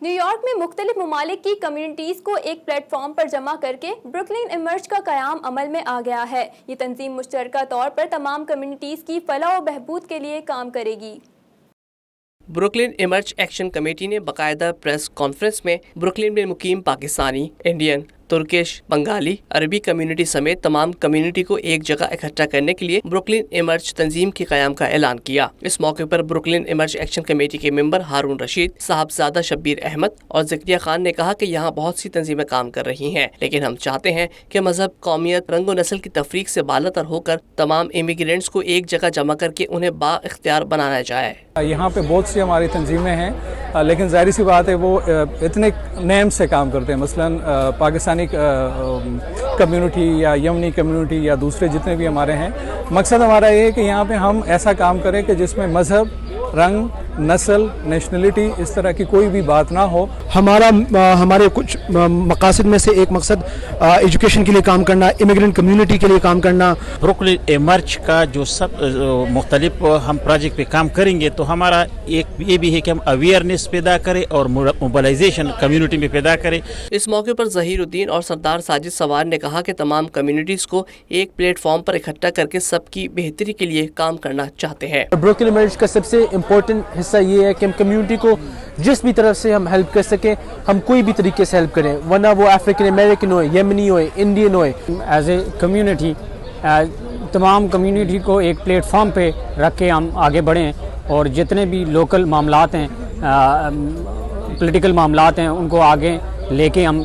New York میں مختلف ممالک کی کمیونٹیز کو ایک پلیٹ فارم پر جمع کر کے بروکلن ایمرج کا قیام عمل میں آ گیا ہے۔ یہ تنظیم مشترکہ طور پر تمام کمیونٹیز کی فلاح و بہبود کے لیے کام کرے گی۔ بروکلن ایمرج ایکشن کمیٹی نے باقاعدہ پریس کانفرنس میں بروکلن میں مقیم پاکستانی، انڈین، ترکش، بنگالی، عربی کمیونٹی سمیت تمام کمیونٹی کو ایک جگہ اکٹھا کرنے کے لیے بروکلن ایمرج تنظیم کے قیام کا اعلان کیا۔ اس موقع پر بروکلن ایمرج ایکشن کمیٹی کے ممبر ہارون رشید، صاحبزادہ شبیر احمد اور زکریا خان نے کہا کہ یہاں بہت سی تنظیمیں کام کر رہی ہیں، لیکن ہم چاہتے ہیں کہ مذہب، قومیت، رنگ و نسل کی تفریق سے بالاتر ہو کر تمام امیگرینٹس کو ایک جگہ جمع کر کے انہیں با اختیار بنانا جائے۔ یہاں پہ بہت سی ہماری تنظیمیں ہیں، لیکن ظاہر سی بات ہے وہ اتنے نیم سے کام کرتے ہیں، مثلاً پاکستانی کمیونٹی یا یمنی کمیونٹی یا دوسرے جتنے بھی ہمارے ہیں۔ مقصد ہمارا یہ ہے کہ یہاں پہ ہم ایسا کام کریں کہ جس میں مذہب، رنگ، نسل، نیشنلٹی اس طرح کی کوئی بھی بات نہ ہو۔ ہمارے کچھ مقاصد میں سے ایک مقصد ایجوکیشن کے لیے کام کرنا، امیگرینٹ کمیونٹی کے لیے کام کرنا۔ بروکلن ایمرج کا جو سب مختلف ہم پروجیکٹ پہ کام کریں گے تو ہمارا ایک یہ بھی ہے کہ ہم اویئرنیس پیدا کریں اور موبلائزیشن کمیونٹی میں پیدا کریں۔ اس موقع پر ظہیر الدین اور سردار ساجد سوار نے کہا کہ تمام کمیونٹیز کو ایک پلیٹ فارم پر اکٹھا کر کے سب کی بہتری کے لیے کام کرنا چاہتے ہیں۔ بروکلن ایمرج کا سب سے امپورٹنٹ حصہ یہ ہے کہ ہم کمیونٹی کو جس بھی طرف سے ہم ہیلپ کر سکیں، ہم کوئی بھی طریقے سے ہیلپ کریں، ورنہ وہ افریقن امریکن ہوئے، یمنی ہوئے، انڈین ہوئے۔ ایز اے کمیونٹی تمام کمیونٹی کو ایک پلیٹ فارم پہ رکھ کے ہم آگے بڑھیں اور جتنے بھی لوکل معاملات ہیں، پولیٹیکل معاملات ہیں، ان کو آگے لے کے ہم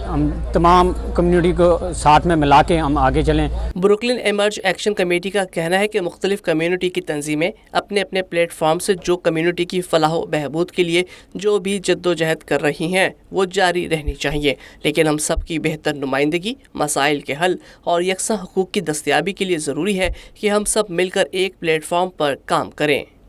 تمام کمیونٹی کو ساتھ میں ملا کے ہم آگے چلیں۔ بروکلن ایمرج ایکشن کمیٹی کا کہنا ہے کہ مختلف کمیونٹی کی تنظیمیں اپنے اپنے پلیٹ فارم سے جو کمیونٹی کی فلاح و بہبود کے لیے جو بھی جد و جہد کر رہی ہیں وہ جاری رہنی چاہیے، لیکن ہم سب کی بہتر نمائندگی، مسائل کے حل اور یکساں حقوق کی دستیابی کے لیے ضروری ہے کہ ہم سب مل کر ایک پلیٹ فارم پر کام کریں۔